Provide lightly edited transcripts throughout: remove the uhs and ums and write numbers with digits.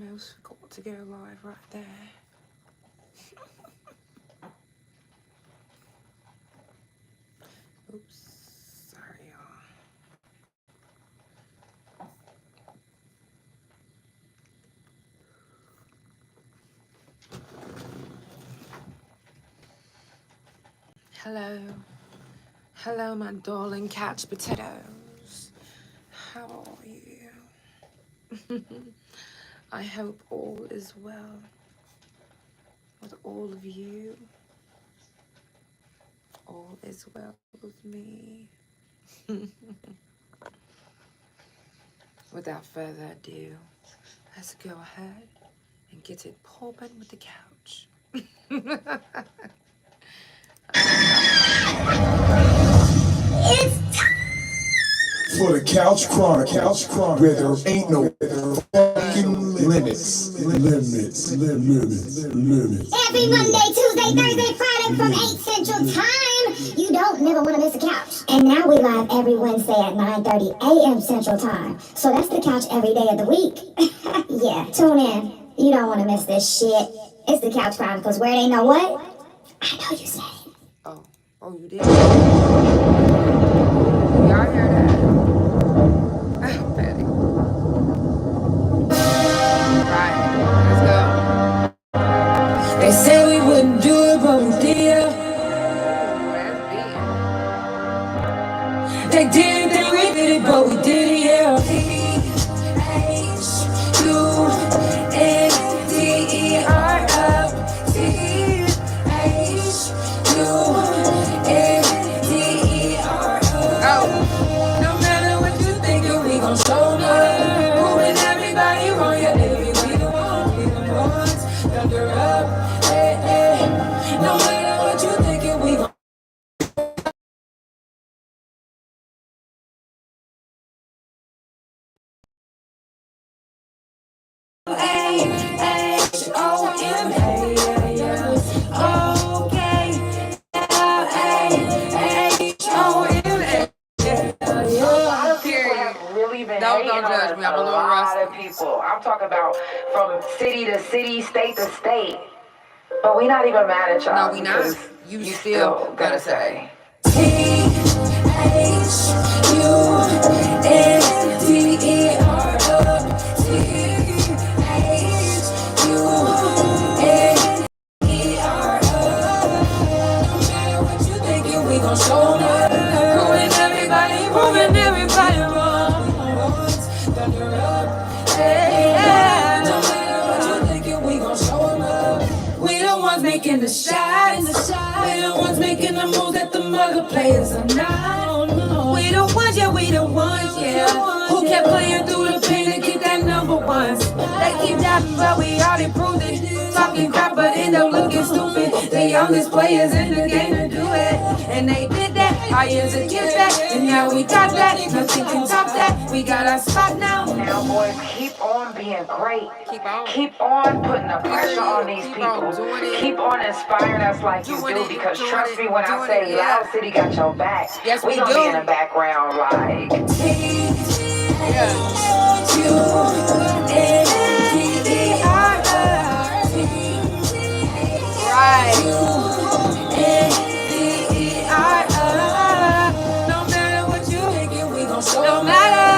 almost forgot to go live right there. Oops, sorry y'all. Hello. Hello, my darling couch potatoes. How are you? I hope all is well with all of you. All is well with me. Without further ado, let's go ahead and get it popping with the couch. It's for the Couch Chronicles, where there ain't no fucking limits. Every Monday, Tuesday, Thursday, Friday from 8 Central Time. You don't never want to miss a couch. And now we live every Wednesday at 9:30 a.m. Central Time. So that's the couch every day of the week. Yeah, tune in. You don't want to miss this shit. It's the Couch Chronicles, where it ain't no what? I know you said it. Oh, you did? Y'all hear that? I'm petty. Right, let's go. They said we wouldn't do it, but we did. They didn't think we did it, but we did it, yeah. No matter what you think, we gon' show up. Moving everybody wrong, yeah, baby, we the ones. Thunder up, hey, hey. No matter what you think, we gon' Don't judge me. I'm a little rusty. People. I'm talking about from city to city, state to state. But we not even mad at y'all. No, we not. You still gotta say. Making the shots, we the ones making the moves that the other players are not. We the ones, yeah, who kept playing through the pain to get that number one. They keep doubting, but we already proved it. Talking crap, but end up looking stupid. The youngest players in the game to do it, and they did that. Our years to get back, and now we got that. Nothing can top that. We got our spot now. Now, boys, keep on being great. Keep on putting the pressure on these people. Keep on inspiring us like you do, because trust me when I say Loud City got your back. Yes, we gonna do. be in the background like. Right. No matter what you thinking, we gon' show. No matter.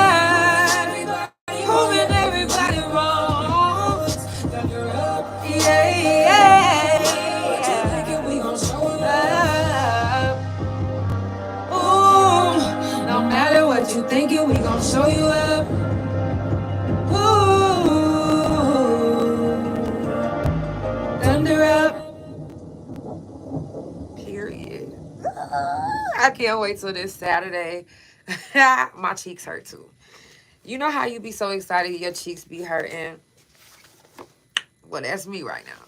Moving everybody wrong. Thunder up, yeah. What you thinking, we gon' show up. Ooh, no matter what you thinking, we gon' show you up. Ooh, thunder up. Period. I can't wait till this Saturday. My cheeks hurt too. You know how you be so excited your cheeks be hurting? Well, that's me right now.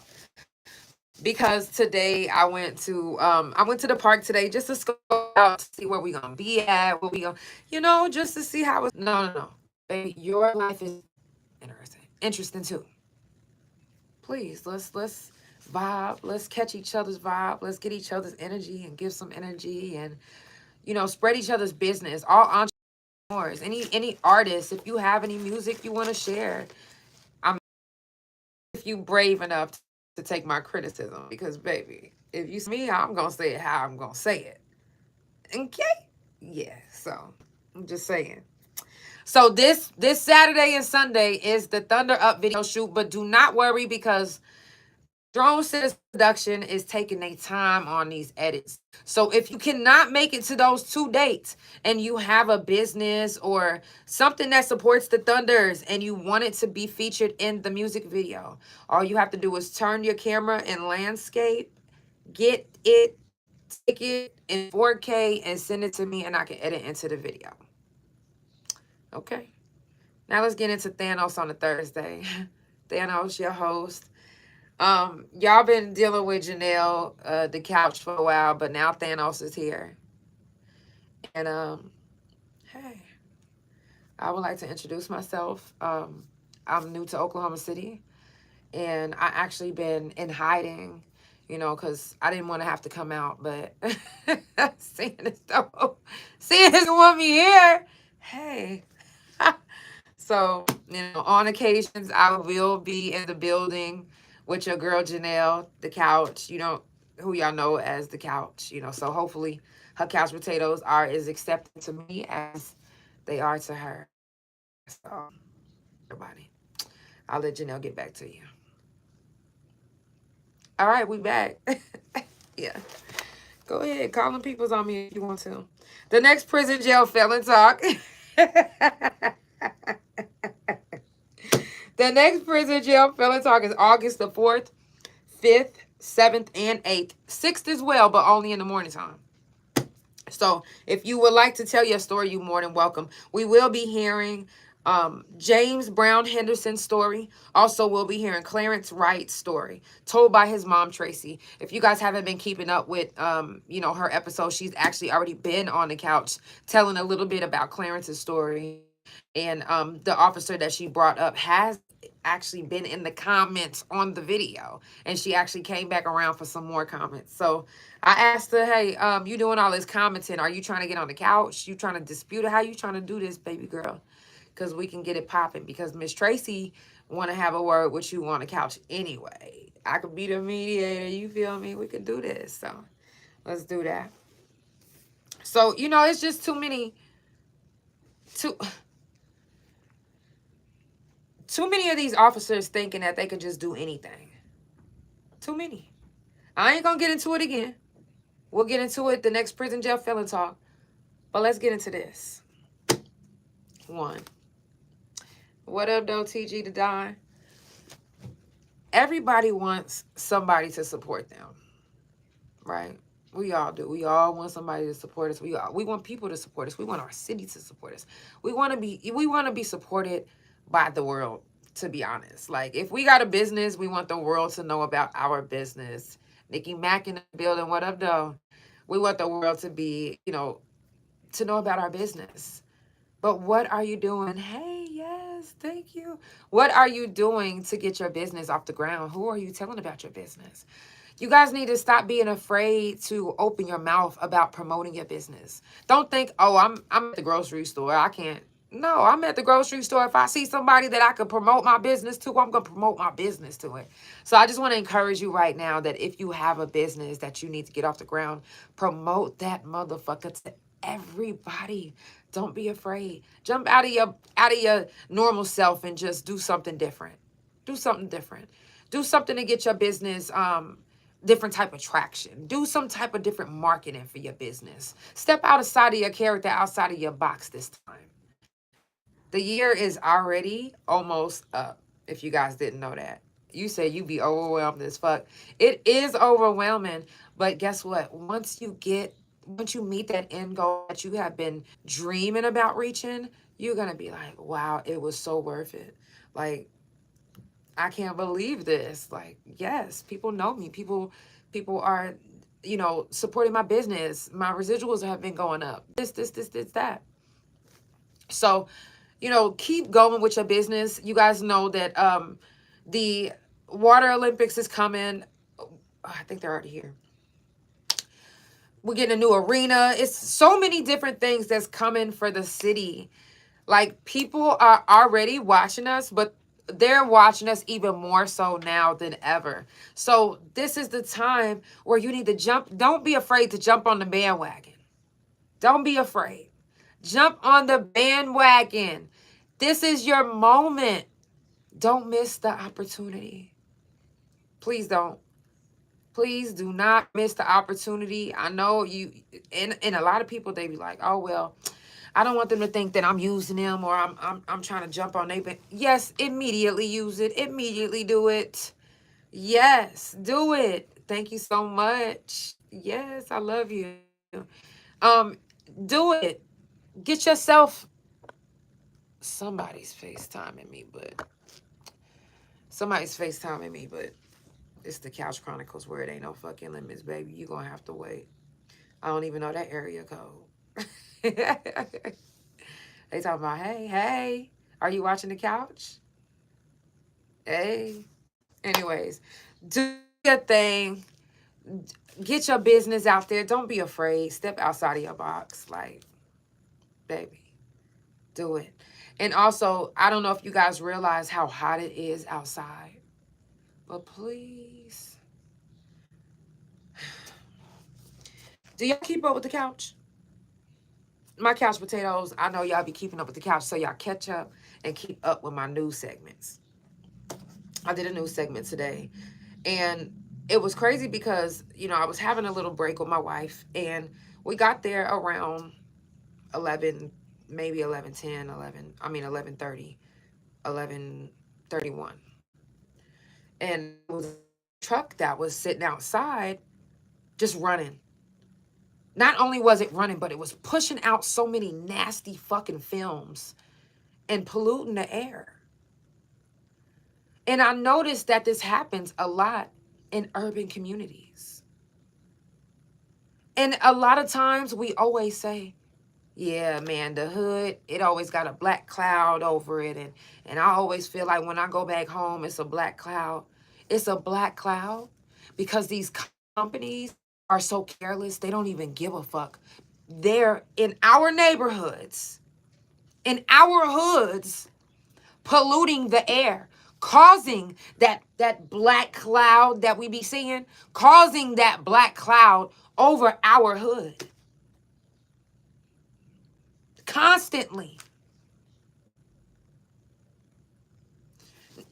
Because today I went to the park today just to scope out to see where we gonna be at, where we gonna, just to see how it's. No, baby, your life is interesting too. Please, let's vibe, let's catch each other's vibe, let's get each other's energy and give some energy, and spread each other's business. All entrepreneurs, any artists, if you have any music you want to share, you brave enough to take my criticism. Because, baby, if you see me, I'm going to say it how I'm going to say it. Okay? Yeah, so I'm just saying. So this Saturday and Sunday is the Thunder Up video shoot, but do not worry because Drone Sitters Production is taking their time on these edits. So if you cannot make it to those 2 dates and you have a business or something that supports the Thunders and you want it to be featured in the music video, all you have to do is turn your camera in landscape, get it, take it in 4K and send it to me and I can edit into the video. Okay. Now let's get into Thanos on a Thursday. Thanos, your host. Y'all been dealing with Janelle, the couch for a while, but now Thanos is here. And hey, I would like to introduce myself. I'm new to Oklahoma City, and I actually been in hiding, you know, because I didn't want to have to come out, but seeing as you want me here, hey. So, you know, on occasions, I will be in the building with your girl, Janelle, the couch, you know, who y'all know as the couch, you know. So hopefully her couch potatoes are as accepted to me as they are to her. So, everybody, I'll let Janelle get back to you. All right, we back. Yeah. Go ahead. Call them peoples on me if you want to. The next prison jail felon talk. The next prison jail felon talk is August the 4th, 5th, 7th, and 8th. 6th as well, but only in the morning time. So if you would like to tell your story, you're more than welcome. We will be hearing James Brown Henderson's story. Also, we'll be hearing Clarence Wright's story, told by his mom, Tracy. If you guys haven't been keeping up with, you know, her episode, she's actually already been on the couch telling a little bit about Clarence's story. And the officer that she brought up has actually been in the comments on the video. And she actually came back around for some more comments. So I asked her, hey, you doing all this commenting. Are you trying to get on the couch? You trying to dispute it? How you trying to do this, baby girl? Because we can get it popping. Because Miss Tracy want to have a word with you on the couch anyway. I could be the mediator. You feel me? We could do this. So let's do that. So, you know, it's just too many of these officers thinking that they can just do anything. Too many. I ain't gonna get into it again. We'll get into it the next prison jail felon talk. But let's get into this. 1. What up, though, TG to die? Everybody wants somebody to support them. Right? We all do. We all want somebody to support us. We want people to support us. We want our city to support us. We want to be supported by the world, to be honest. Like, if we got a business, we want the world to know about our business. Nikki Mack in the building, what up, though? We want the world to be, you know, to know about our business. But what are you doing? Hey, yes, thank you. What are you doing to get your business off the ground? Who are you telling about your business? You guys need to stop being afraid to open your mouth about promoting your business. Don't think, oh, I'm at the grocery store. I can't. No, I'm at the grocery store. If I see somebody that I could promote my business to, I'm going to promote my business to it. So I just want to encourage you right now that if you have a business that you need to get off the ground, promote that motherfucker to everybody. Don't be afraid. Jump out of your normal self and just do something different. Do something different. Do something to get your business different type of traction. Do some type of different marketing for your business. Step outside of your character, outside of your box this time. The year is already almost up, if you guys didn't know that. You say you be overwhelmed as fuck. It is overwhelming, but guess what? Once you meet that end goal that you have been dreaming about reaching, you're going to be like, wow, it was so worth it. Like, I can't believe this. Like, yes, people know me. People are, you know, supporting my business. My residuals have been going up. This, that. So, you know, keep going with your business. You guys know that the Water Olympics is coming. Oh, I think they're already here. We're getting a new arena. It's so many different things that's coming for the city. Like, people are already watching us, but they're watching us even more so now than ever. So this is the time where you need to jump. Don't be afraid to jump on the bandwagon. Don't be afraid. Jump on the bandwagon. This is your moment. Don't miss the opportunity. Please don't. Please do not miss the opportunity. I know you, and a lot of people, they be like, oh, well, I don't want them to think that I'm using them or I'm trying to jump on their band. Yes, immediately use it. Immediately do it. Yes, do it. Thank you so much. Yes, I love you. Do it. Get yourself. Somebody's FaceTiming me, but it's the Couch Chronicles where it ain't no fucking limits, baby. You gonna have to wait. I don't even know that area code. They talking about, hey, are you watching the couch? Hey. Anyways, do your thing. Get your business out there. Don't be afraid. Step outside of your box. Like, baby, do it. And also, I don't know if you guys realize how hot it is outside. But please. Do y'all keep up with the couch? My couch potatoes, I know y'all be keeping up with the couch, so y'all catch up and keep up with my news segments. I did a news segment today, and it was crazy because, I was having a little break with my wife, and we got there around 11, maybe 11:10, 11:30, 11:31. And it was a truck that was sitting outside just running. Not only was it running, but it was pushing out so many nasty fucking films and polluting the air. And I noticed that this happens a lot in urban communities. And a lot of times we always say, yeah, man, the hood, it always got a black cloud over it. And I always feel like when I go back home, it's a black cloud. It's a black cloud because these companies are so careless, they don't even give a fuck. They're in our neighborhoods, in our hoods, polluting the air, causing that black cloud that we be seeing, causing that black cloud over our hood. Constantly.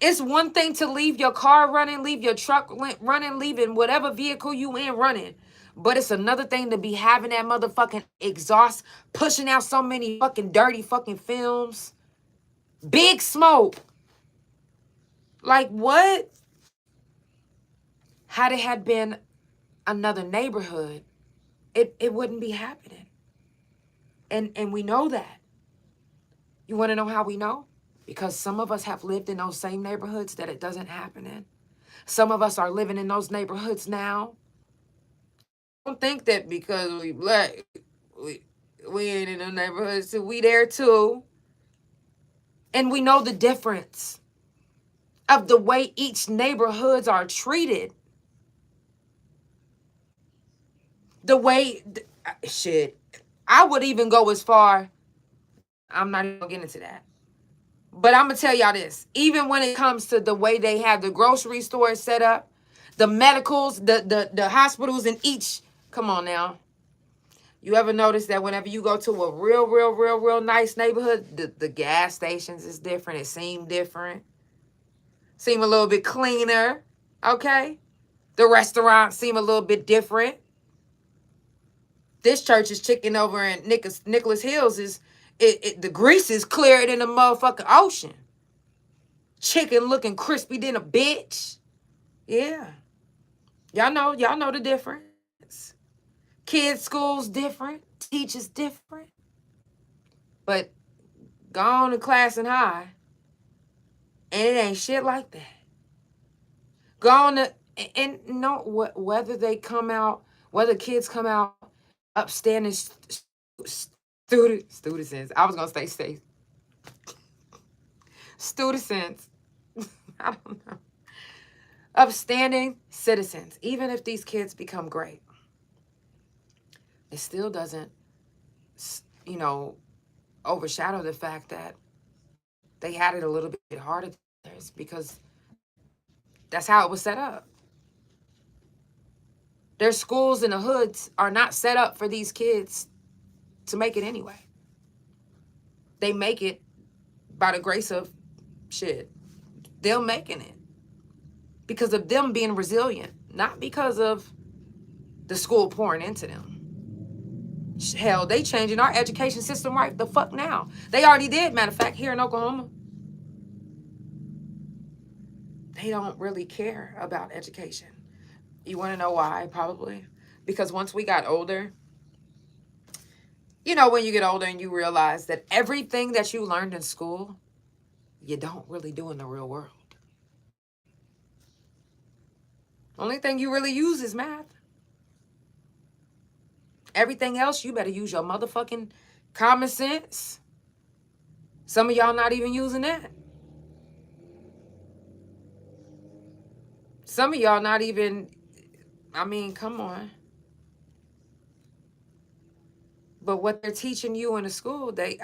It's one thing to leave your car running, leave your truck running, leaving whatever vehicle you in running. But it's another thing to be having that motherfucking exhaust pushing out so many fucking dirty fucking films. Big smoke. Like what? Had it had been another neighborhood, it wouldn't be happening. And we know that. You want to know how we know? Because some of us have lived in those same neighborhoods that it doesn't happen in. Some of us are living in those neighborhoods now. Don't think that because we black, we ain't in the neighborhoods, so we there too. And we know the difference of the way each neighborhoods are treated. The way, shit, I would even go as far, I'm not even getting into that. But I'm going to tell y'all this. Even when it comes to the way they have the grocery stores set up, the medicals, the hospitals in each, come on now. You ever notice that whenever you go to a real nice neighborhood, the gas stations is different. It seems different. Seem a little bit cleaner. Okay? The restaurants seem a little bit different. This church's chicken over in Nicholas Hills is, the grease is clearer than the motherfucking ocean. Chicken looking crispy than a bitch. Yeah. Y'all know the difference. Kids' schools different. Teachers different. But go on to class and high, and it ain't shit like that. Go on to, and no, whether they come out, whether kids come out upstanding students. I was going to say students. I don't know. Upstanding citizens. Even if these kids become great, it still doesn't, overshadow the fact that they had it a little bit harder because that's how it was set up. Their schools in the hoods are not set up for these kids to make it anyway. They make it by the grace of shit. They're making it because of them being resilient, not because of the school pouring into them. Hell, they changing our education system right the fuck now. They already did, matter of fact, here in Oklahoma. They don't really care about education. You want to know why? Probably because once we got older, you know, when you get older and you realize that everything that you learned in school, you don't really do in the real world. Only thing you really use is math. Everything else, you better use your motherfucking common sense. Some of y'all not even using that. Some of y'all not even, I mean, come on. But what they're teaching you in the school, they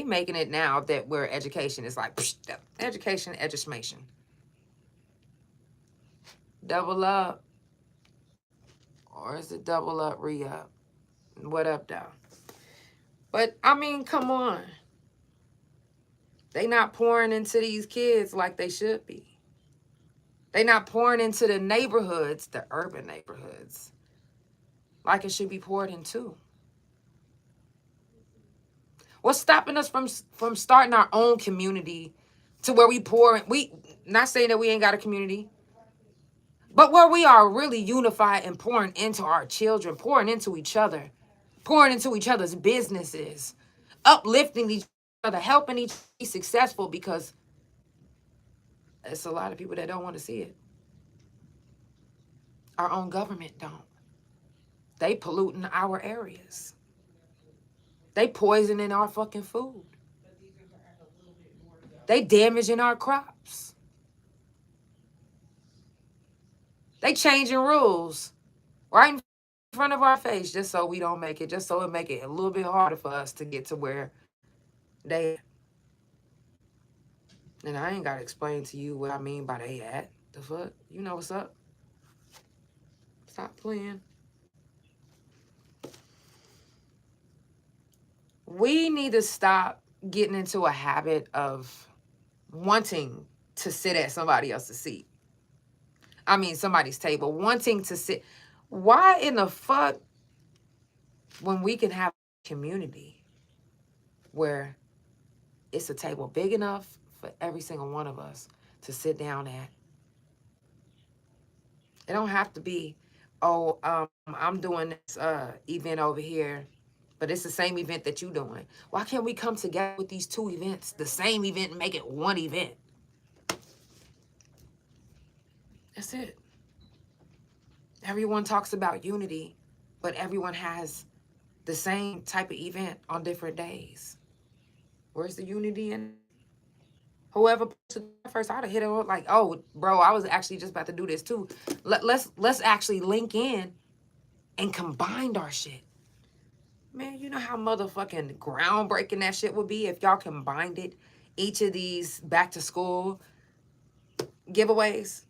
making it now that where education is like, psh, education, double up. Or is it double up, re-up? What up, though? But, I mean, come on. They not pouring into these kids like they should be. They not pouring into the neighborhoods, the urban neighborhoods, like it should be poured into. What's stopping us from starting our own community to where we pour? We not saying that we ain't got a community, but where we are really unified and pouring into our children, pouring into each other, pouring into each other's businesses, uplifting each other, helping each other be successful, because it's a lot of people that don't want to see it. Our own government don't. They polluting our areas. They poisoning our fucking food. They damaging our crops. They changing rules right in front of our face just so we don't make it, just so it make it a little bit harder for us to get to where they at. And I ain't got to explain to you what I mean by they at. The fuck? You know what's up. Stop playing. We need to stop getting into a habit of wanting to sit at somebody else's seat. I mean, somebody's table, wanting to sit. Why in the fuck, when we can have a community where it's a table big enough for every single one of us to sit down at? It don't have to be, oh, I'm doing this event over here, but it's the same event that you're doing. Why can't we come together with these two events, the same event, and make it one event? That's it. Everyone talks about unity, but everyone has the same type of event on different days. Where's the unity in? Whoever posted first, I'd have hit it up like, oh, bro, I was actually just about to do this too. Let's actually link in and combine our shit. Man, you know how motherfucking groundbreaking that shit would be if y'all combined it, each of these back to school giveaways.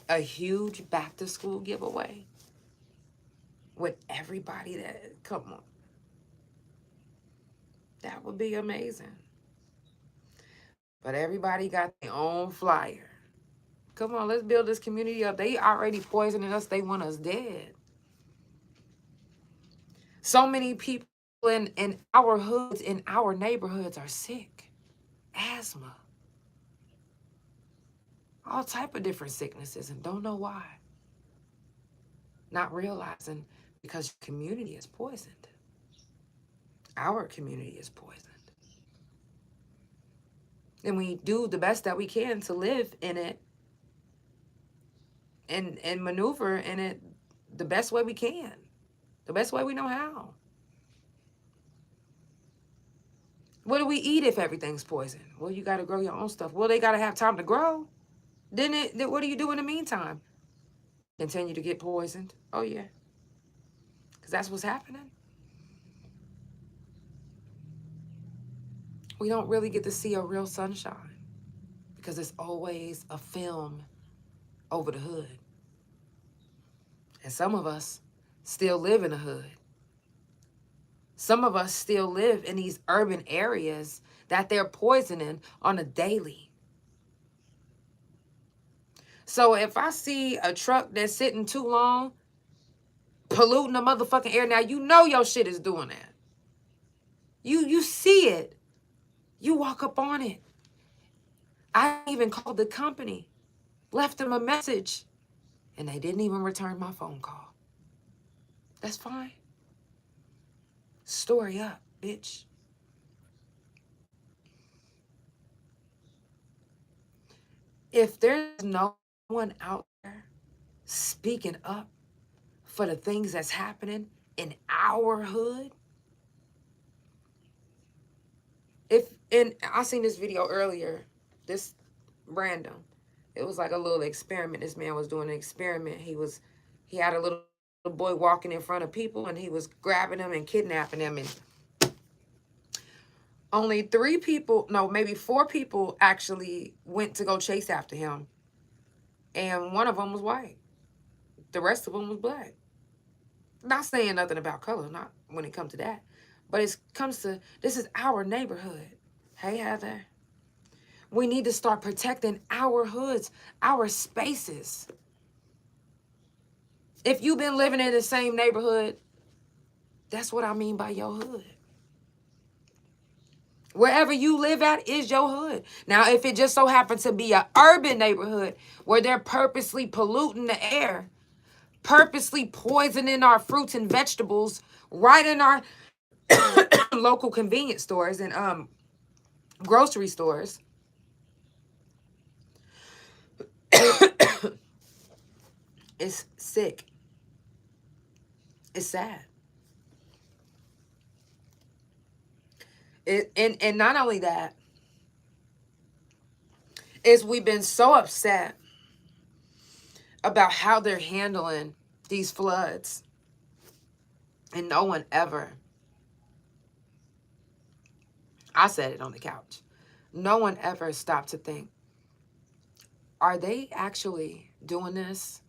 A huge back to school giveaway with everybody that, come on. That would be amazing. But everybody got their own flyer. Come on, let's build this community up. They already poisoning us. They want us dead. So many people in our hoods, in our neighborhoods are sick. Asthma. All type of different sicknesses and don't know why. Not realizing because your community is poisoned. Our community is poisoned. And we do the best that we can to live in it and maneuver in it the best way we can. The best way we know how. What do we eat if everything's poison? Well, you got to grow your own stuff. Well, they got to have time to grow. Then what do you do in the meantime? Continue to get poisoned? Oh, yeah. Because that's what's happening. We don't really get to see a real sunshine because it's always a film over the hood. And some of us still live in the hood. Some of us still live in these urban areas that they're poisoning on a daily. So if I see a truck that's sitting too long, polluting the motherfucking air, now you know your shit is doing that. You see it. You walk up on it. I even called the company, left them a message, and they didn't even return my phone call. That's fine. Story up, bitch. If there's no one out there speaking up for the things that's happening in our hood, I seen this video earlier, this random. It was like a little experiment. This man was doing an experiment. He had a little boy walking in front of people, and he was grabbing them and kidnapping them, and only 3 people, no, maybe 4 people actually went to go chase after him. And one of them was white. The rest of them was black. Not saying nothing about color, not when it comes to that. But it comes to, this is our neighborhood. Hey, Heather. We need to start protecting our hoods, our spaces. If you've been living in the same neighborhood, that's what I mean by your hood. Wherever you live at is your hood. Now, if it just so happens to be an urban neighborhood where they're purposely polluting the air, purposely poisoning our fruits and vegetables right in our local convenience stores and grocery stores, it's sick. It's sad. And not only that, is we've been so upset about how they're handling these floods, and no one ever, I said it on the couch, no one ever stopped to think, are they actually doing this?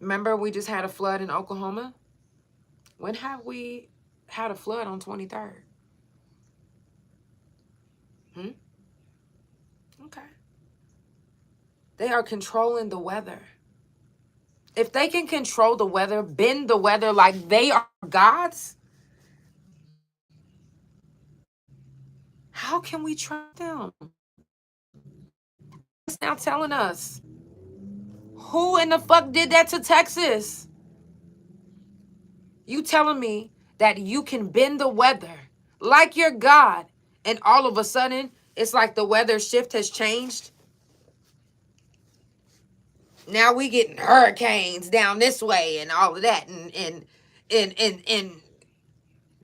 Remember we just had a flood in Oklahoma? When have we had a flood on 23rd? Okay. They are controlling the weather. If they can control the weather, bend the weather like they are gods, how can we trust them? It's now telling us, who in the fuck did that to Texas? You telling me that you can bend the weather like you're God, and all of a sudden it's like the weather shift has changed? Now we getting hurricanes down this way and all of that, and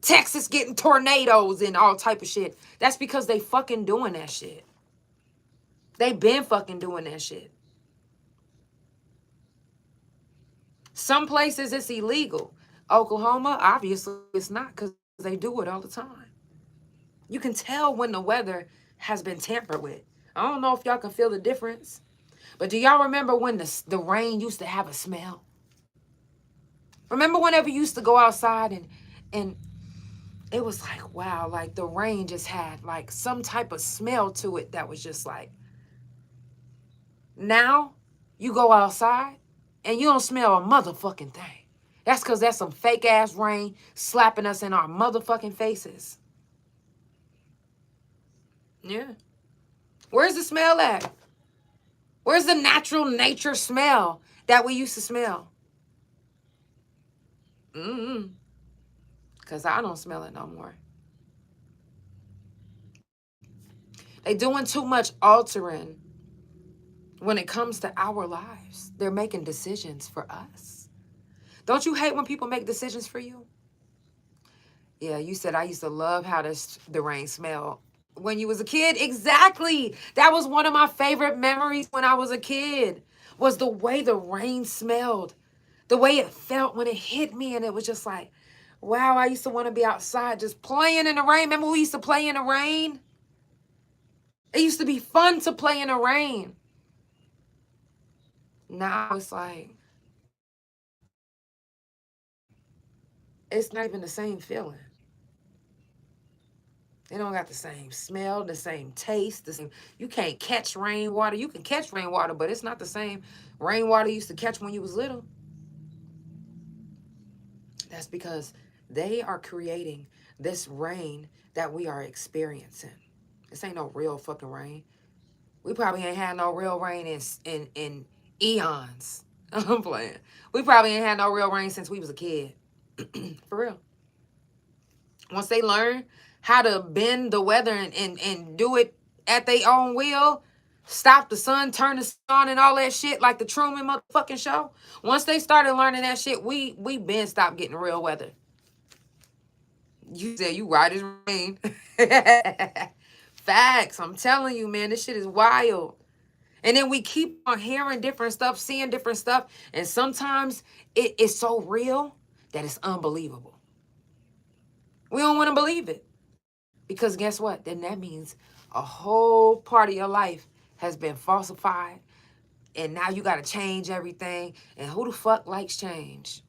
Texas getting tornadoes and all type of shit. That's because they fucking doing that shit. They been fucking doing that shit. Some places it's illegal. Oklahoma, obviously it's not, because they do it all the time. You can tell when the weather has been tampered with. I don't know if y'all can feel the difference, but do y'all remember when the rain used to have a smell? Remember whenever you used to go outside and it was like, wow, like the rain just had like some type of smell to it that was just like, now you go outside and you don't smell a motherfucking thing. That's because that's some fake ass rain slapping us in our motherfucking faces. Yeah. Where's the smell at? Where's the natural nature smell that we used to smell? Because I don't smell it no more. They doing too much altering when it comes to our lives. They're making decisions for us. Don't you hate when people make decisions for you? Yeah, you said I used to love how the rain smelled when you was a kid. Exactly. That was one of my favorite memories when I was a kid, was the way the rain smelled, the way it felt when it hit me, and it was just like, Wow, I used to want to be outside just playing in the rain. Remember we used to play in the rain? It used to be fun to play in the rain. Now it's like, it's not even the same feeling. They don't got the same smell, the same taste, the same. You can't catch rainwater. You can catch rainwater, but it's not the same rainwater you used to catch when you was little. That's because they are creating this rain that we are experiencing. This ain't no real fucking rain. We probably ain't had no real rain in eons. I'm playing. We probably ain't had no real rain since we was a kid. For real. Once they learn how to bend the weather and do it at their own will, stop the sun, turn the sun on and all that shit like the Truman motherfucking show. Once they started learning that shit, we been stopped getting real weather. You said you right as rain. Facts. I'm telling you, man, this shit is wild. And then we keep on hearing different stuff, seeing different stuff. And sometimes it is so real that it's unbelievable. We don't want to believe it. Because guess what? Then that means a whole part of your life has been falsified. And now you got to change everything. And who the fuck likes change?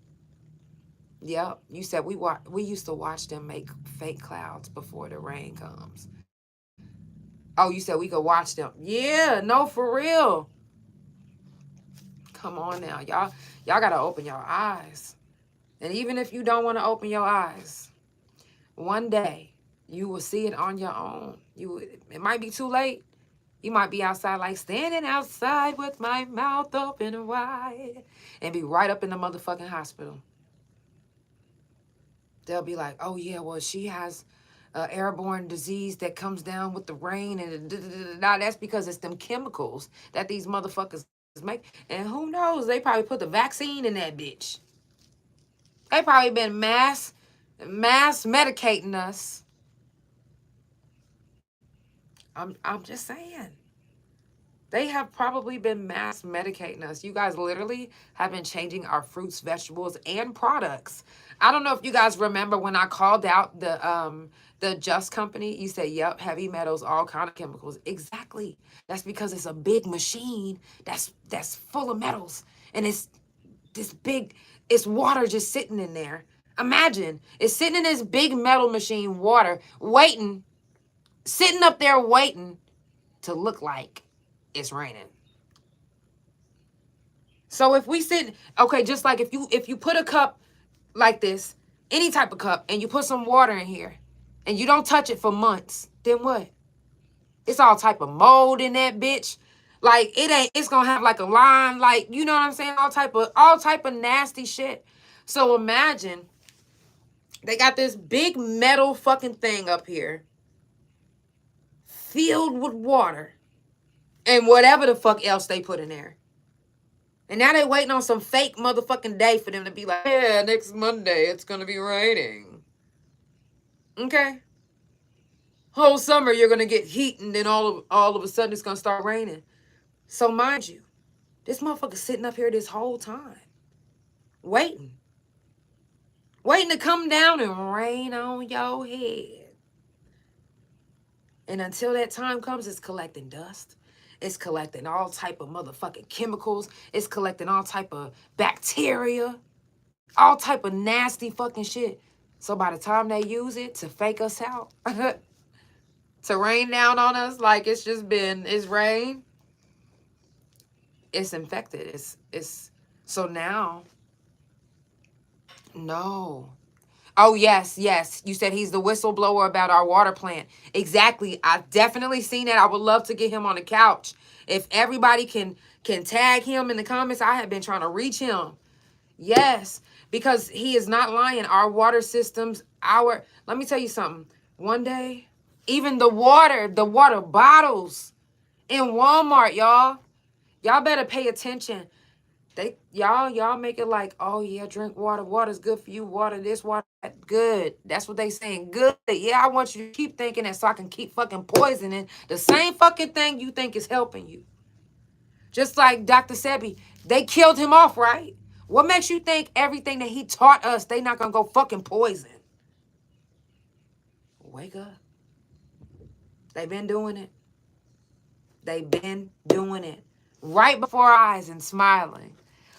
Yep. You said we used to watch them make fake clouds before the rain comes. Oh, you said we could watch them. Yeah, no, for real. Come on now. Y'all got to open your eyes. And even if you don't want to open your eyes, one day you will see it on your own. It might be too late. You might be outside like standing outside with my mouth open wide and be right up in the motherfucking hospital. They'll be like, oh, yeah, well, she has an airborne disease that comes down with the rain. And that's because it's them chemicals that these motherfuckers make. And who knows? They probably put the vaccine in that bitch. They probably been mass medicating us. I'm just saying. They have probably been mass medicating us. You guys literally have been changing our fruits, vegetables, and products. I don't know if you guys remember when I called out the Just Company. You said, yep, heavy metals, all kind of chemicals. Exactly. That's because it's a big machine that's full of metals. And it's this big, it's water just sitting in there. Imagine, it's sitting in this big metal machine, water, waiting, sitting up there waiting to look like it's raining. So if we sit, okay, just like if you put a cup like this, any type of cup, and you put some water in here, and you don't touch it for months, then what? It's all type of mold in that bitch. Like it's gonna have like a line, like, you know what I'm saying? All type of nasty shit. So imagine they got this big metal fucking thing up here filled with water and whatever the fuck else they put in there. And now they waiting on some fake motherfucking day for them to be like, yeah, next Monday it's going to be raining. Okay? Whole summer you're going to get heat and then all of a sudden it's going to start raining. So mind you, this motherfucker's sitting up here this whole time. Waiting to come down and rain on your head. And until that time comes, it's collecting dust. It's collecting all type of motherfucking chemicals. It's collecting all type of bacteria. All type of nasty fucking shit. So by the time they use it to fake us out, to rain down on us like it's rain, it's infected. It's so now, no. Oh, yes. You said he's the whistleblower about our water plant. Exactly. I've definitely seen that. I would love to get him on the couch. If everybody can tag him in the comments, I have been trying to reach him. Yes, because he is not lying. Our water systems, let me tell you something. One day, even the water bottles in Walmart, y'all better pay attention. Y'all make it like, oh yeah, drink water. Water's good for you. Water this, water that. Good. That's what they saying. Good. Yeah, I want you to keep thinking that so I can keep fucking poisoning the same fucking thing you think is helping you. Just like Dr. Sebi, they killed him off, right? What makes you think everything that he taught us, they not gonna go fucking poison? Wake up. They've been doing it. They've been doing it. Right before our eyes and smiling.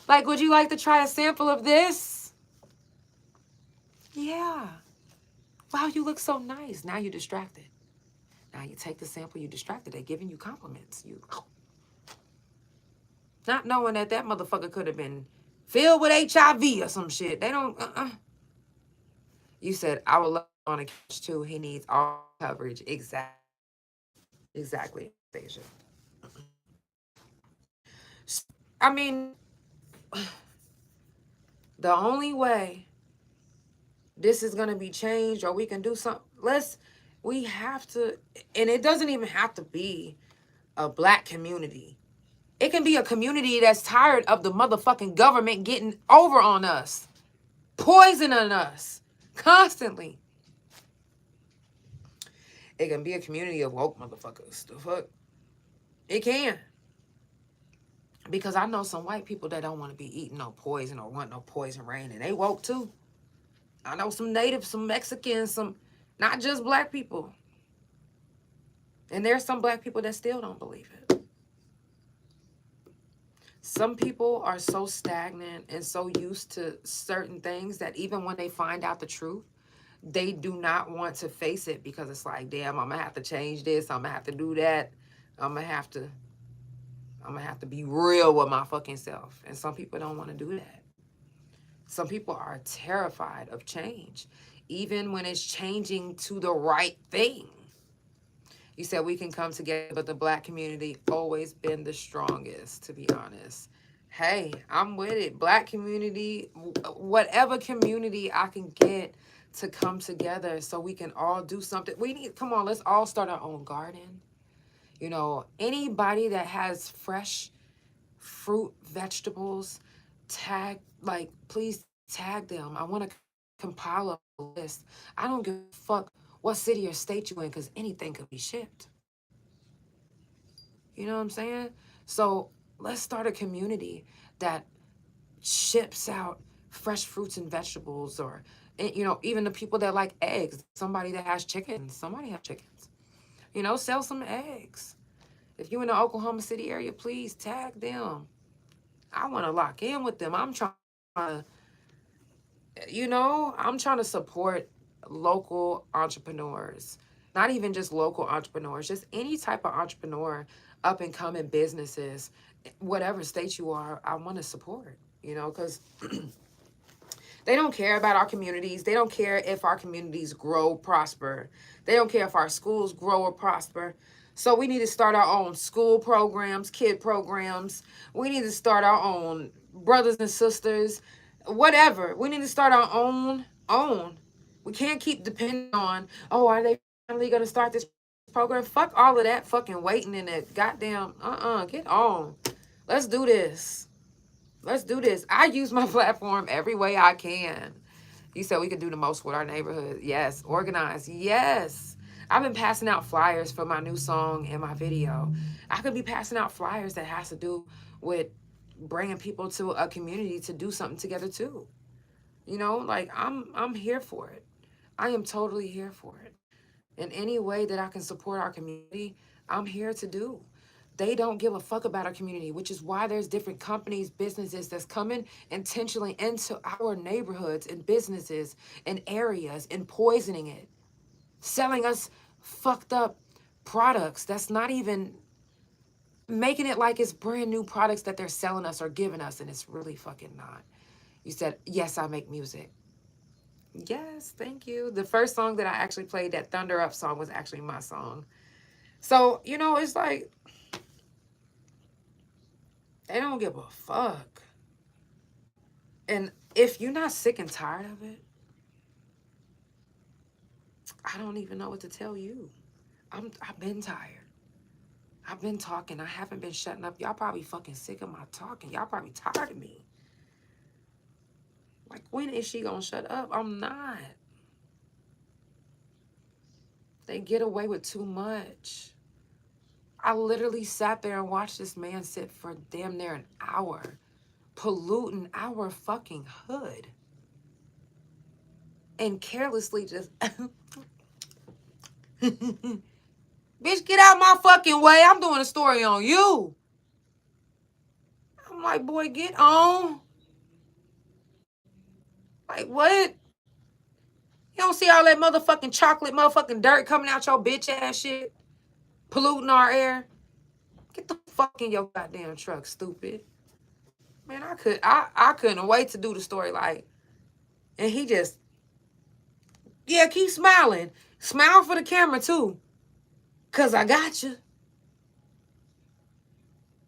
Like, would you like to try a sample of this? Yeah. Wow, you look so nice. Now you're distracted. Now you take the sample, you're distracted. They're giving you compliments. You not knowing that that motherfucker could have been filled with HIV or some shit. They don't, You said, I would love on a couch too. He needs all coverage. Exactly, Stacia. I mean, the only way this is going to be changed or we can do something, we have to, and it doesn't even have to be a black community. It can be a community that's tired of the motherfucking government getting over on us, poisoning us constantly. It can be a community of woke motherfuckers. The fuck? It can. Because I know some white people that don't want to be eating no poison or want no poison rain, and they woke too. I know some natives, some Mexicans, some, not just black people. And there's some black people that still don't believe it. Some people are so stagnant and so used to certain things that even when they find out the truth, they do not want to face it because it's like, damn, I'm going to have to change this. I'm going to have to do that. I'm going to have to be real with my fucking self. And some people don't want to do that. Some people are terrified of change, even when it's changing to the right thing. You said we can come together, but the black community always been the strongest, to be honest. Hey, I'm with it. Black community, whatever community I can get to come together so we can all do something. Come on, let's all start our own garden. You know, anybody that has fresh fruit, vegetables, please tag them. I want to compile a list. I don't give a fuck what city or state you in, because anything could be shipped. You know what I'm saying? So let's start a community that ships out fresh fruits and vegetables, or, you know, even the people that like eggs. Somebody that has chickens. Somebody have chickens. You know, sell some eggs. If you're in the Oklahoma City area, please tag them. I want to lock in with them. I'm trying to support local entrepreneurs. Not even just local entrepreneurs, just any type of entrepreneur, up and coming businesses, whatever state you are, I want to support, you know, because they don't care about our communities. They don't care if our communities grow, prosper. They don't care if our schools grow or prosper. So we need to start our own school programs, kid programs. We need to start our own brothers and sisters, whatever. We need to start our own. We can't keep depending on, are they finally going to start this program? Fuck all of that fucking waiting in that goddamn, get on. Let's do this. I use my platform every way I can. You said we could do the most with our neighborhood. Yes. Organize. Yes. I've been passing out flyers for my new song and my video. I could be passing out flyers that has to do with bringing people to a community to do something together too. You know, like I'm here for it. I am totally here for it. In any way that I can support our community, I'm here to do. They don't give a fuck about our community, which is why there's different companies, businesses that's coming intentionally into our neighborhoods and businesses and areas and poisoning it. Selling us fucked up products that's not even making it like it's brand new products that they're selling us or giving us, and it's really fucking not. You said, yes, I make music. Yes, thank you. The first song that I actually played, that Thunder Up song, was actually my song. So, you know, it's like, they don't give a fuck. And if you're not sick and tired of it, I don't even know what to tell you. I've been tired. I've been talking. I haven't been shutting up. Y'all probably fucking sick of my talking. Y'all probably tired of me. Like, when is she gonna shut up? I'm not. They get away with too much. I literally sat there and watched this man sit for damn near an hour polluting our fucking hood and carelessly just bitch, get out my fucking way. I'm doing a story on you. I'm like, boy, get on. Like, what? You don't see all that motherfucking chocolate motherfucking dirt coming out your bitch ass shit? Polluting our air? Get the fuck in your goddamn truck, stupid. Man, I couldn't wait to do the story, like, and he just, yeah, keep smiling. Smile for the camera, too. Because I got you.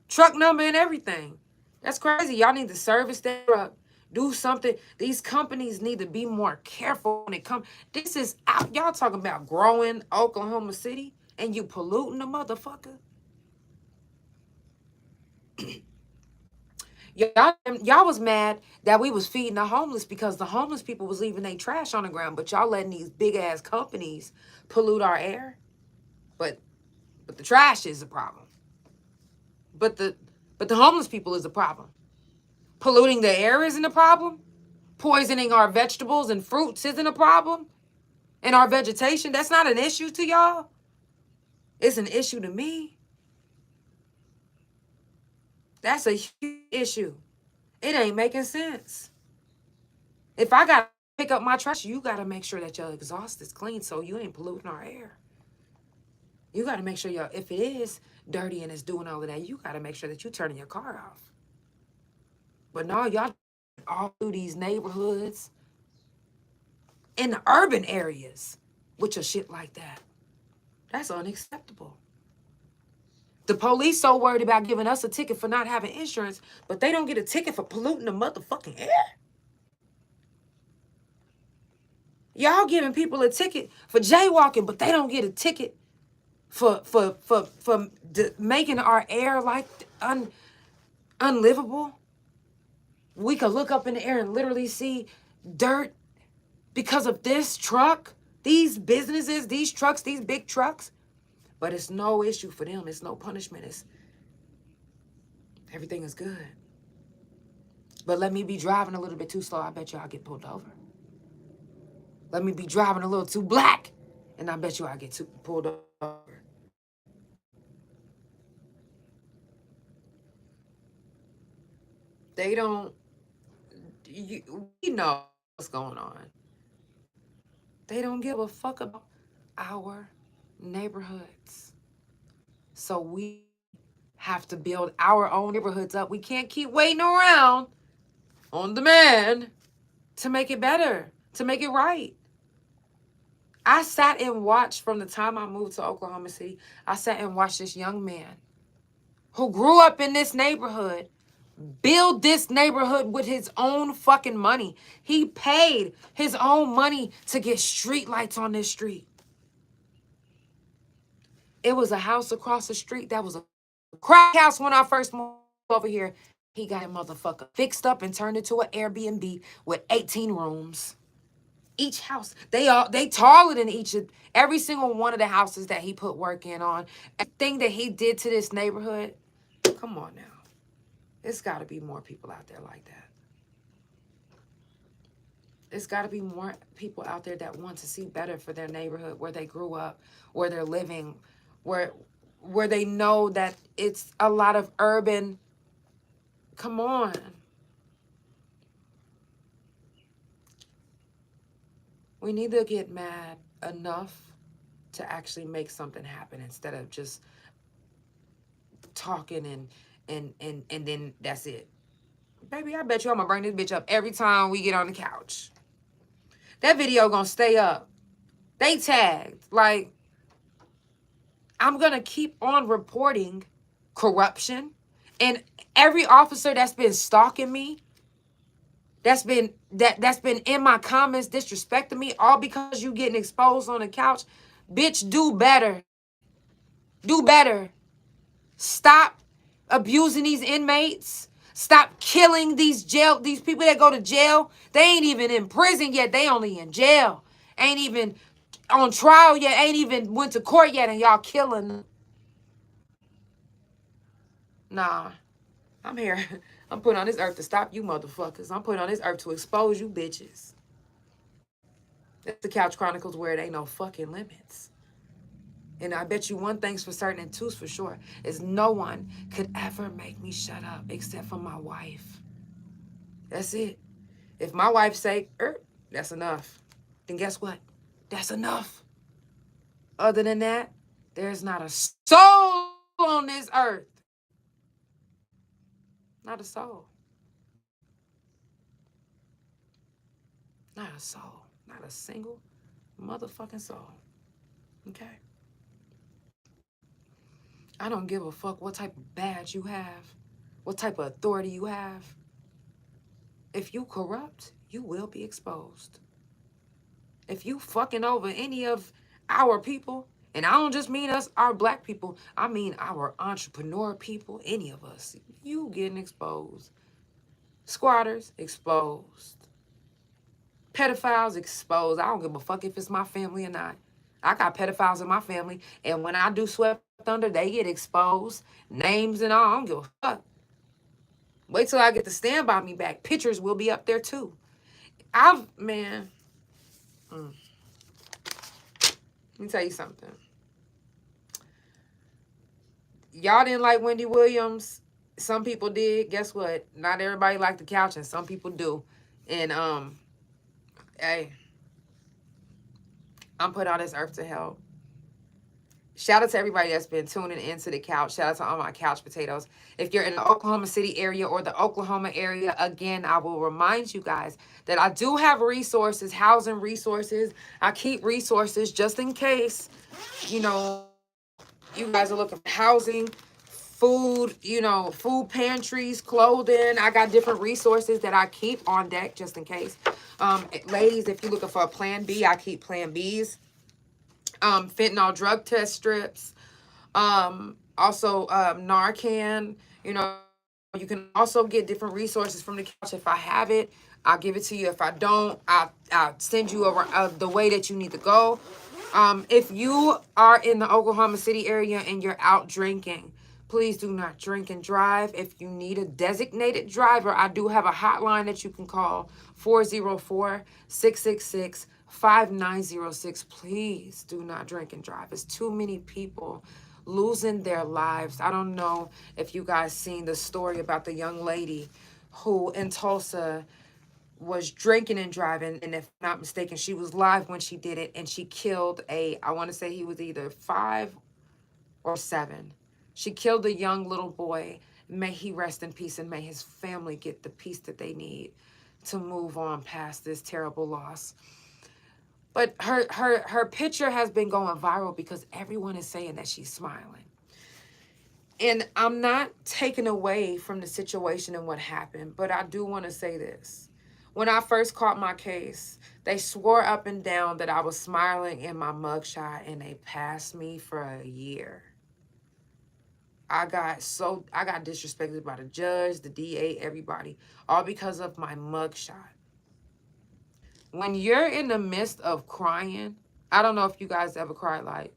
Truck number and everything. That's crazy. Y'all need to service that truck. Do something. These companies need to be more careful when it comes. This is out. Y'all talking about growing Oklahoma City and you polluting the motherfucker. Y'all was mad that we was feeding the homeless because the homeless people was leaving their trash on the ground, but y'all letting these big ass companies pollute our air. But the trash is a problem. But the homeless people is a problem. Polluting the air isn't a problem. Poisoning our vegetables and fruits isn't a problem. And our vegetation, that's not an issue to y'all. It's an issue to me. That's a huge issue. It ain't making sense. If I got to pick up my trash, you got to make sure that your exhaust is clean so you ain't polluting our air. You got to make sure if it is dirty and it's doing all of that, you got to make sure that you turning your car off. But no, y'all all through these neighborhoods in the urban areas with your shit like that. That's unacceptable. The police so worried about giving us a ticket for not having insurance, but they don't get a ticket for polluting the motherfucking air. Y'all giving people a ticket for jaywalking, but they don't get a ticket for making our air like unlivable. We could look up in the air and literally see dirt because of this truck, these businesses, these trucks, these big trucks. But it's no issue for them. It's no punishment. Everything is good. But let me be driving a little bit too slow. I bet you I'll get pulled over. Let me be driving a little too black, and I bet you I'll get pulled over. They don't, we know what's going on. They don't give a fuck about our neighborhoods. So we have to build our own neighborhoods up. We can't keep waiting around on demand to make it better, to make it right. I sat and watched from the time I moved to Oklahoma City. I sat and watched this young man who grew up in this neighborhood build this neighborhood with his own fucking money. He paid his own money to get street lights on this street. It was a house across the street that was a crack house when I first moved over here. He got a motherfucker fixed up and turned it to an Airbnb with 18 rooms. Each house, they taller than every single one of the houses that he put work in on. Everything that he did to this neighborhood, come on now. There's got to be more people out there like that. There's got to be more people out there that want to see better for their neighborhood, where they grew up, where they're living, where they know that it's a lot of urban. Come on. We need to get mad enough to actually make something happen instead of just talking and then that's it. Baby, I bet you I'm gonna bring this bitch up every time we get on the couch. That video gonna stay up. They tagged. Like, I'm gonna keep on reporting corruption. And every officer that's been stalking me, that's been in my comments disrespecting me, all because you getting exposed on the couch. Bitch, do better. Do better. Stop abusing these inmates. Stop killing these people that go to jail. They ain't even in prison yet. They only in jail. Ain't even on trial yet. Ain't even went to court yet, and y'all killing them. Nah, I'm here. I'm put on this earth to stop you motherfuckers. I'm put on this earth to expose you bitches. That's the Couch Chronicles, where it ain't no fucking limits. And I bet you one thing's for certain and two's for sure is no one could ever make me shut up except for my wife. That's it. If my wife say, that's enough, then guess what? That's enough. Other than that, there's not a soul on this earth. Not a soul. Not a soul. Not a single motherfucking soul. Okay? I don't give a fuck what type of badge you have, what type of authority you have. If you corrupt, you will be exposed. If you fucking over any of our people, and I don't just mean us, our black people, I mean our entrepreneur people, any of us, you getting exposed. Squatters, exposed. Pedophiles, exposed. I don't give a fuck if it's my family or not. I got pedophiles in my family, and when I do Swept Under, they get exposed. Names and all, I don't give a fuck. Wait till I get the Stand By Me back. Pictures will be up there too. Man. Let me tell you something. Y'all didn't like Wendy Williams. Some people did. Guess what? Not everybody liked the couch, and some people do. And hey, I'm put on this earth to help. Shout out to everybody that's been tuning into the couch. Shout out to all my couch potatoes. If you're in the Oklahoma City area or the Oklahoma area, again, I will remind you guys that I do have resources, housing resources. I keep resources just in case, you know, you guys are looking for housing, food, you know, food pantries, clothing. I got different resources that I keep on deck just in case. Ladies, if you're looking for a plan B, I keep plan Bs. Fentanyl drug test strips, also Narcan. You know, you can also get different resources from the couch. If I have it, I'll give it to you. If I don't, I'll send you the way that you need to go. If you are in the Oklahoma City area and you're out drinking, please do not drink and drive. If you need a designated driver, I do have a hotline that you can call, 404-666-5906. Please do not drink and drive. It's too many people losing their lives. I don't know if you guys seen the story about the young lady who in Tulsa was drinking and driving, and if not mistaken, she was live when she did it, and she killed I want to say he was either 5 or 7. She killed a young little boy. May he rest in peace, and may his family get the peace that they need to move on past this terrible loss. But her picture has been going viral because everyone is saying that she's smiling. And I'm not taking away from the situation and what happened, but I do want to say this. When I first caught my case, they swore up and down that I was smiling in my mugshot, and they passed me for a year. I got disrespected by the judge, the DA, everybody, all because of my mugshot. When you're in the midst of crying, I don't know if you guys ever cried like,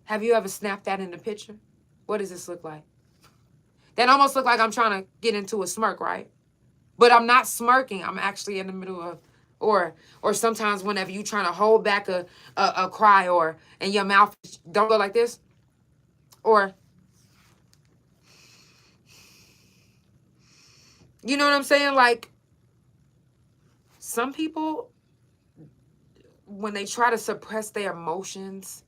have you ever snapped that in the picture? What does this look like? That almost look like I'm trying to get into a smirk, right? But I'm not smirking. I'm actually in the middle of, or sometimes whenever you trying to hold back a cry, or and your mouth don't go like this, or you know what I'm saying? Like, some people, when they try to suppress their emotions,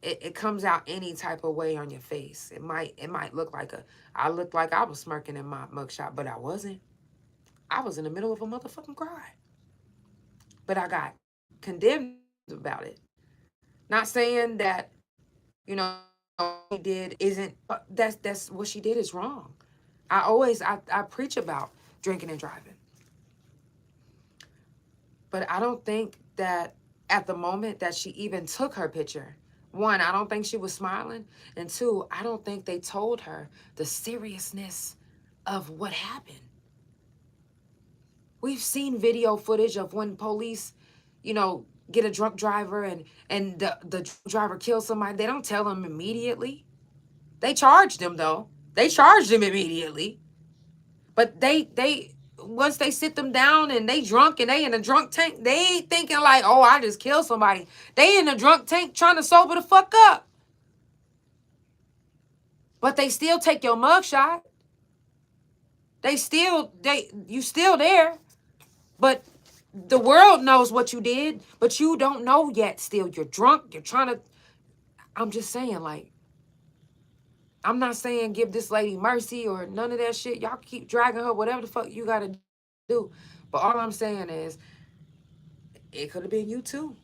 it comes out any type of way on your face. It might look like I looked like I was smirking in my mugshot, but I wasn't. I was in the middle of a motherfucking cry. But I got condemned about it. Not saying that, you know, she did isn't, that's what she did is wrong. I preach about drinking and driving. But I don't think that at the moment that she even took her picture, 1, I don't think she was smiling. And 2, I don't think they told her the seriousness of what happened. We've seen video footage of when police, you know, get a drunk driver and the driver kills somebody. They don't tell them immediately. They charged them, though. They charged them immediately. But they once they sit them down and they drunk and they in a drunk tank, they ain't thinking like, oh, I just killed somebody. They in a drunk tank trying to sober the fuck up. But they still take your mugshot. You still there. But the world knows what you did, but you don't know yet still. You're drunk. You're trying to... I'm just saying, like, I'm not saying give this lady mercy or none of that shit. Y'all keep dragging her, whatever the fuck you got to do. But all I'm saying is, it could have been you too.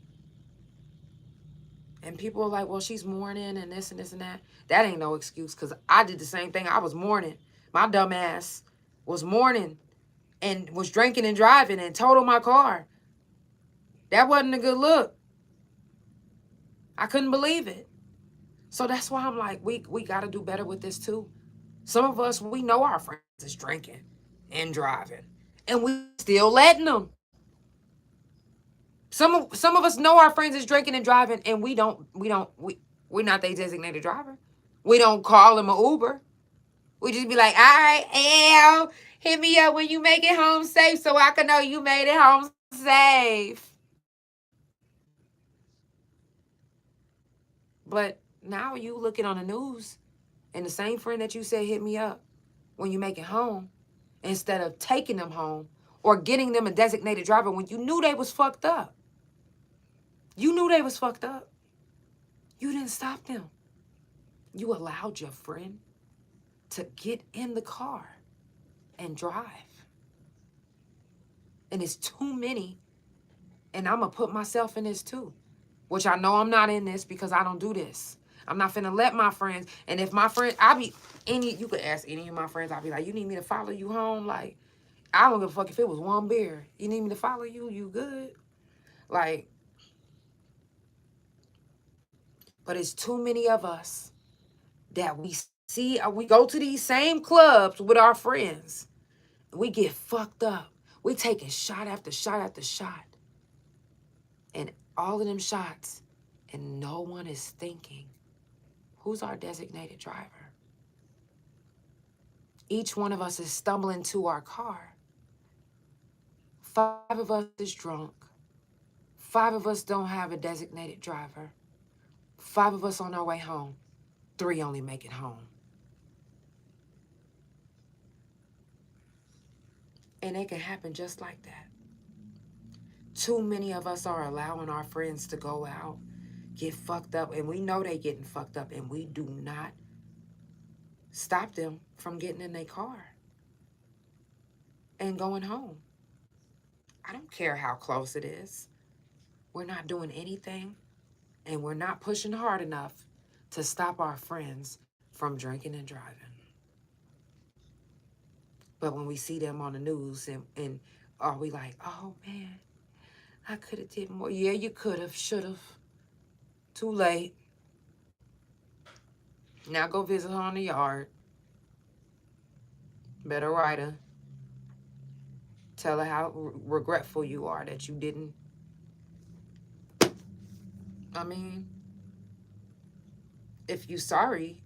And people are like, well, she's mourning and this and this and that. That ain't no excuse, because I did the same thing. I was mourning. My dumb ass was mourning and was drinking and driving and totaled my car. That wasn't a good look. I couldn't believe it. So that's why I'm like, we got to do better with this too. Some of us, we know our friends is drinking and driving, and we still letting them. Some of us know our friends is drinking and driving, and we're not their designated driver. We don't call them an Uber. We just be like, all right, Al, hit me up when you make it home safe so I can know you made it home safe. But now you looking on the news, and the same friend that you said hit me up when you make it home, instead of taking them home or getting them a designated driver when you knew they was fucked up. You knew they was fucked up. You didn't stop them. You allowed your friend to get in the car and drive. And it's too many. And I'm going to put myself in this too. Which I know I'm not in this because I don't do this. I'm not finna let my friends. And if my friend, you could ask any of my friends, I'll be like, you need me to follow you home? Like, I don't give a fuck if it was one beer. You need me to follow you? You good? Like, but it's too many of us that we go to these same clubs with our friends. We get fucked up. We taking shot after shot after shot. And all of them shots, and no one is thinking, who's our designated driver? Each one of us is stumbling to our car. 5 of us is drunk. 5 of us don't have a designated driver. 5 of us on our way home. 3 only make it home. And it can happen just like that. Too many of us are allowing our friends to go out, get fucked up, and we know they getting fucked up, and we do not stop them from getting in their car and going home. I don't care how close it is. We're not doing anything, and we're not pushing hard enough to stop our friends from drinking and driving. But when we see them on the news, and are we like, oh man, I could have did more. Yeah, you could have, should have. Too late. Now go visit her in the yard. Better write her. Tell her how regretful you are that you didn't. I mean, if you're sorry,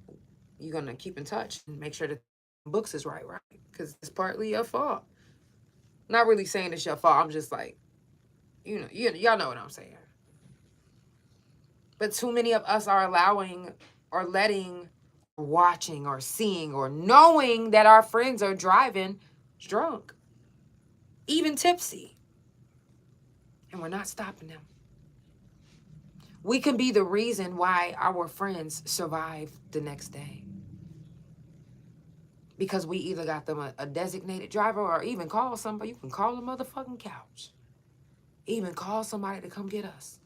you're going to keep in touch and make sure that the books is right? Because it's partly your fault. Not really saying it's your fault. I'm just like, y'all know what I'm saying. But too many of us are allowing or letting, watching or seeing or knowing that our friends are driving drunk, even tipsy. And we're not stopping them. We can be the reason why our friends survive the next day. Because we either got them a designated driver or even call somebody. You can call a motherfucking couch. Even call somebody to come get us.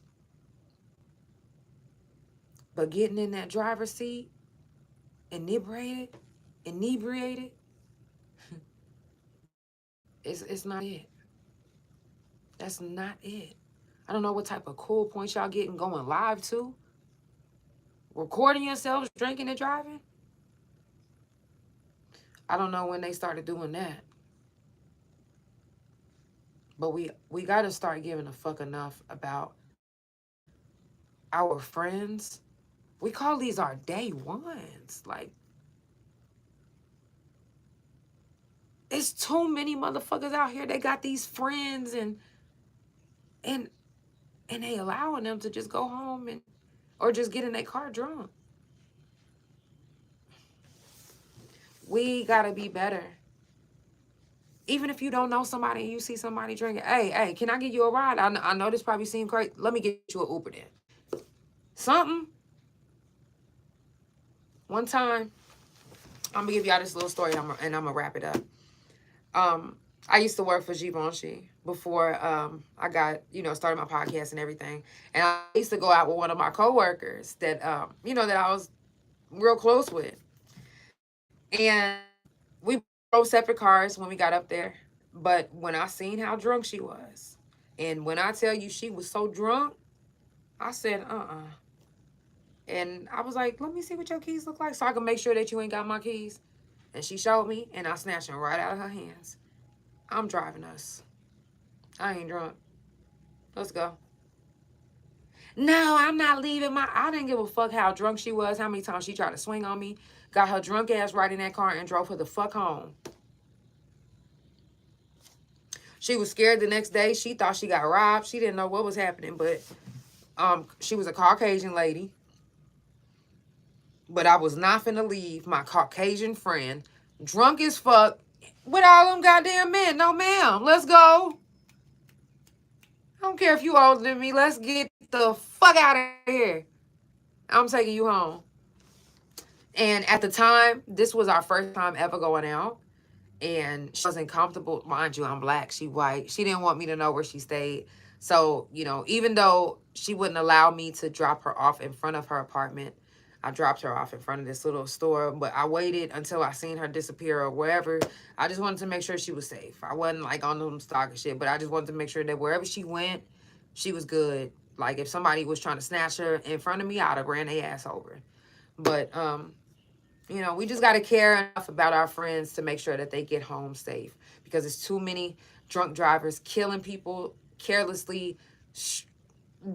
But getting in that driver's seat, inebriated, it's not it. That's not it. I don't know what type of cool points y'all getting going live to. Recording yourselves drinking and driving. I don't know when they started doing that. But we got to start giving a fuck enough about our friends. We call these our day ones. Like, there's too many motherfuckers out here that got these friends and they allowing them to just go home or just get in their car drunk. We gotta be better. Even if you don't know somebody and you see somebody drinking, hey, can I give you a ride? I know this probably seems crazy. Let me get you an Uber then. Something. One time, I'm gonna give y'all this little story and I'm gonna wrap it up. I used to work for Givenchy before I got, started my podcast and everything. And I used to go out with one of my coworkers that, that I was real close with. And we drove separate cars when we got up there. But when I seen how drunk she was, and when I tell you she was so drunk, I said, And I was like, let me see what your keys look like so I can make sure that you ain't got my keys. And she showed me, and I snatched them right out of her hands. I'm driving us. I ain't drunk. Let's go. No, I'm not leaving I didn't give a fuck how drunk she was, how many times she tried to swing on me. Got her drunk ass right in that car and drove her the fuck home. She was scared the next day. She thought she got robbed. She didn't know what was happening, but she was a Caucasian lady. But I was not finna leave my Caucasian friend drunk as fuck with all them goddamn men. No, ma'am. Let's go. I don't care if you older than me. Let's get the fuck out of here. I'm taking you home. And at the time, this was our first time ever going out. And she wasn't comfortable. Mind you, I'm black. She white. She didn't want me to know where she stayed. So, even though she wouldn't allow me to drop her off in front of her apartment, I dropped her off in front of this little store, but I waited until I seen her disappear or wherever. I just wanted to make sure she was safe. I wasn't like on them stalker shit, but I just wanted to make sure that wherever she went, she was good. Like if somebody was trying to snatch her in front of me, I'd have ran their ass over. But, we just got to care enough about our friends to make sure that they get home safe, because there's too many drunk drivers killing people carelessly,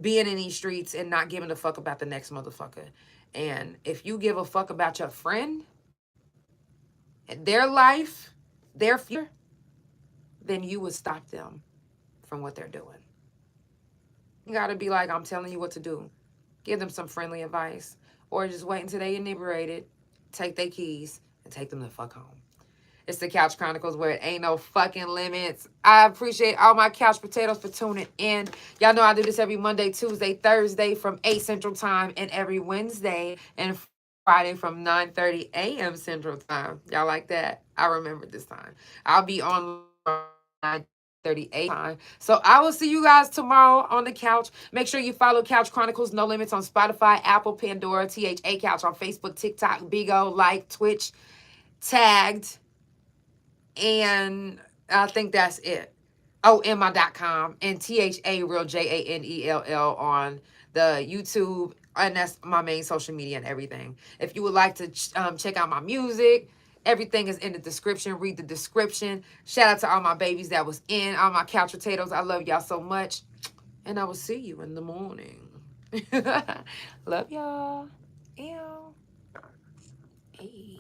being in these streets and not giving a fuck about the next motherfucker. And if you give a fuck about your friend, their life, their future, then you would stop them from what they're doing. You got to be like, I'm telling you what to do. Give them some friendly advice. Or just wait until they inebriated, take their keys, and take them the fuck home. It's the Couch Chronicles, where it ain't no fucking limits. I appreciate all my couch potatoes for tuning in. Y'all know I do this every Monday, Tuesday, Thursday from 8 Central Time, and every Wednesday and Friday from 9:30 a.m. Central Time. Y'all like that? I remember this time. I'll be on 9:30 a.m. So I will see you guys tomorrow on the couch. Make sure you follow Couch Chronicles No Limits on Spotify, Apple, Pandora, THA Couch on Facebook, TikTok, Bigo, like, Twitch, tagged. And I think that's it. Oh, Emma.com and THA Real JANELL on the YouTube. And that's my main social media and everything. If you would like to check out my music, everything is in the description. Read the description. Shout out to all my babies that was in, all my couch potatoes. I love y'all so much. And I will see you in the morning. Love y'all. Ew. Hey.